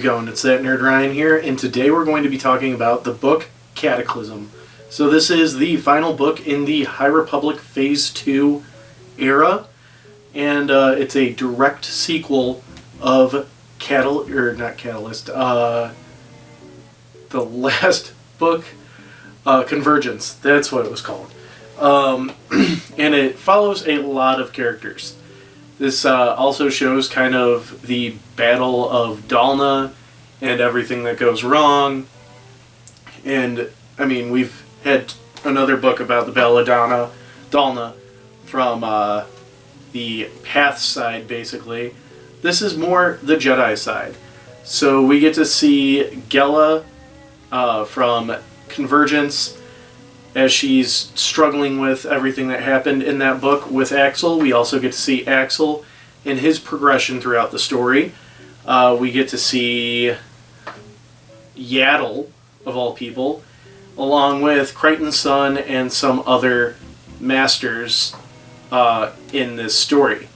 it going? It's that nerd Ryan here, and today we're going to be talking about the book Cataclysm. So this is the final book in the High Republic Phase 2 era, and it's a direct sequel of the last book, Convergence. That's what it was called. And it follows a lot of characters. This also shows kind of the Battle of Dalna and everything that goes wrong. And, I mean, we've had another book about the Battle of Dalna from the Path side, basically. This is more the Jedi side. So we get to see Gela from Convergence as she's struggling with everything that happened in that book with Axel. We also get to see Axel in his progression throughout the story. We get to see Yaddle, of all people, along with Crichton's son and some other masters in this story.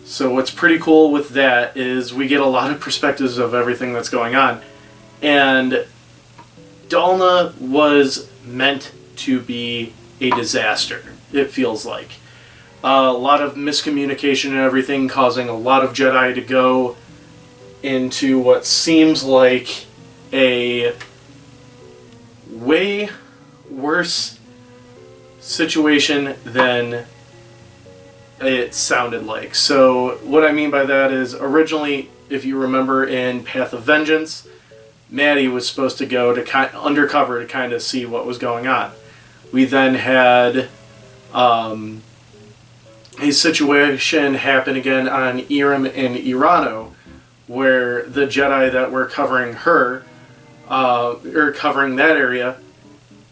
So what's pretty cool with that is we get a lot of perspectives of everything that's going on. And Dalna was meant to be a disaster, it feels like. A lot of miscommunication and everything, causing a lot of Jedi to go into what seems like a way worse situation than it sounded like. So what I mean by that is, originally, if you remember in Path of Vengeance, Maddie was supposed to go to undercover to kind of see what was going on. We then had a situation happen again on Iram and Irano, where the Jedi that were covering her, or covering that area,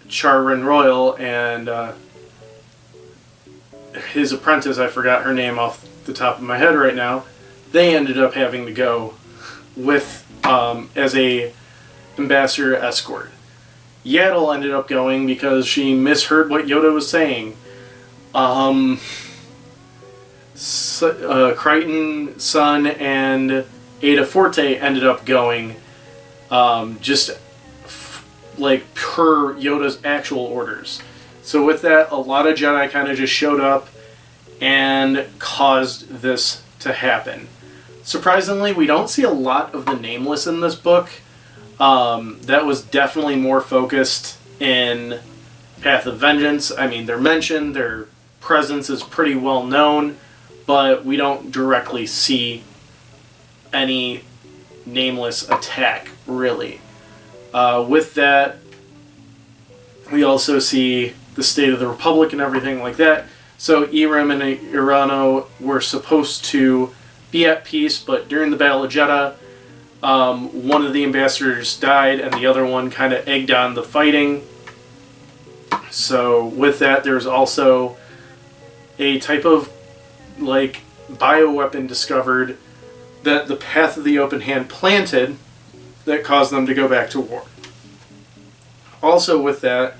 Charren Royal and his apprentice, I forgot her name off the top of my head right now, they ended up having to go with as a ambassador escort. Yaddle ended up going because she misheard what Yoda was saying. Crichton, Son, and Ada Forte ended up going just like per Yoda's actual orders. So with that, a lot of Jedi kind of just showed up and caused this to happen. Surprisingly, we don't see a lot of the Nameless in this book. That was definitely more focused in Path of Vengeance. I mean, they're mentioned, their presence is pretty well known, but we don't directly see any Nameless attack, really. With that, we also see the state of the Republic and everything like that. So Iram and Irano were supposed to be at peace, but during the Battle of Jeddah, one of the ambassadors died and the other one kind of egged on the fighting. So with that, there's also a type of like bioweapon discovered that the Path of the Open Hand planted that caused them to go back to war. Also with that,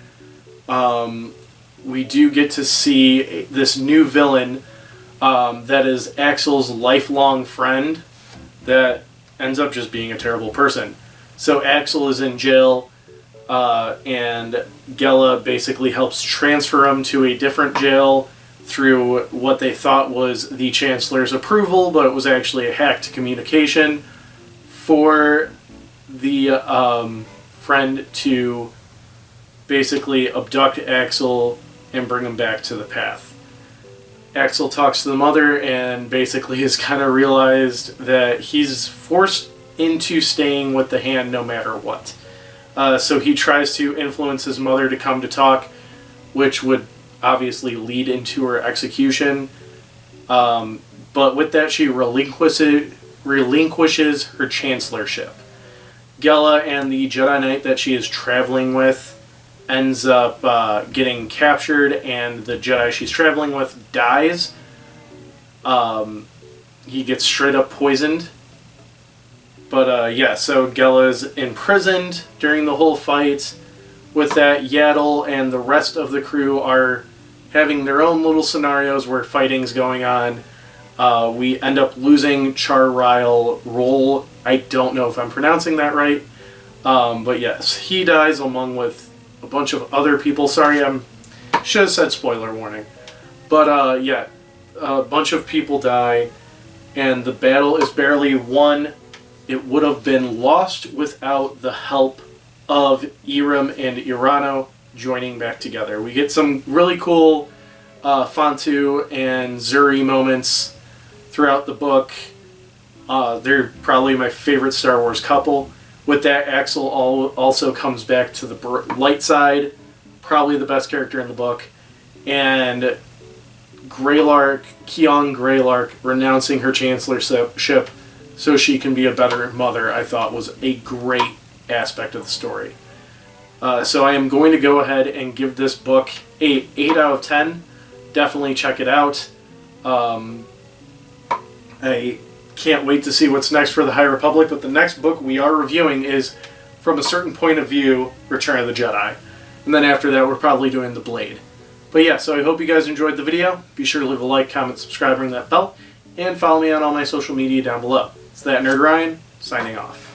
we do get to see this new villain that is Axel's lifelong friend that ends up just being a terrible person. So Axel is in jail, and Gela basically helps transfer him to a different jail through what they thought was the Chancellor's approval, but it was actually a hacked communication for the friend to basically abduct Axel and bring him back to the Path. Axel talks to the mother and basically has kind of realized that he's forced into staying with the Hand no matter what. So he tries to influence his mother to come to talk, which would obviously lead into her execution. But with that, she relinquishes her chancellorship. Gela and the Jedi Knight that she is traveling with ends up getting captured, and the Jedi she's traveling with dies. He gets straight up poisoned. But yeah, so Gela's imprisoned during the whole fight. With that, Yaddle and the rest of the crew are having their own little scenarios where fighting's going on. We end up losing Char-Ryle Roll. I don't know if I'm pronouncing that right. But yes, he dies along with a bunch of other people. Sorry, should have said spoiler warning. But yeah, a bunch of people die, and the battle is barely won. It would have been lost without the help of Irem and Irano joining back together. We get some really cool Fontu and Zuri moments throughout the book. They're probably my favorite Star Wars couple. With that, Axel also comes back to the light side, probably the best character in the book. And Keon Greylark renouncing her chancellorship so she can be a better mother, I thought was a great aspect of the story. So I am going to go ahead and give this book a 8 out of 10. Definitely check it out. I can't wait to see what's next for the High Republic, but the next book we are reviewing is, from a certain point of view, Return of the Jedi. And then after that, we're probably doing The Blade. But yeah, so I hope you guys enjoyed the video. Be sure to leave a like, comment, subscribe, ring that bell, and follow me on all my social media down below. It's that Nerd Ryan, signing off.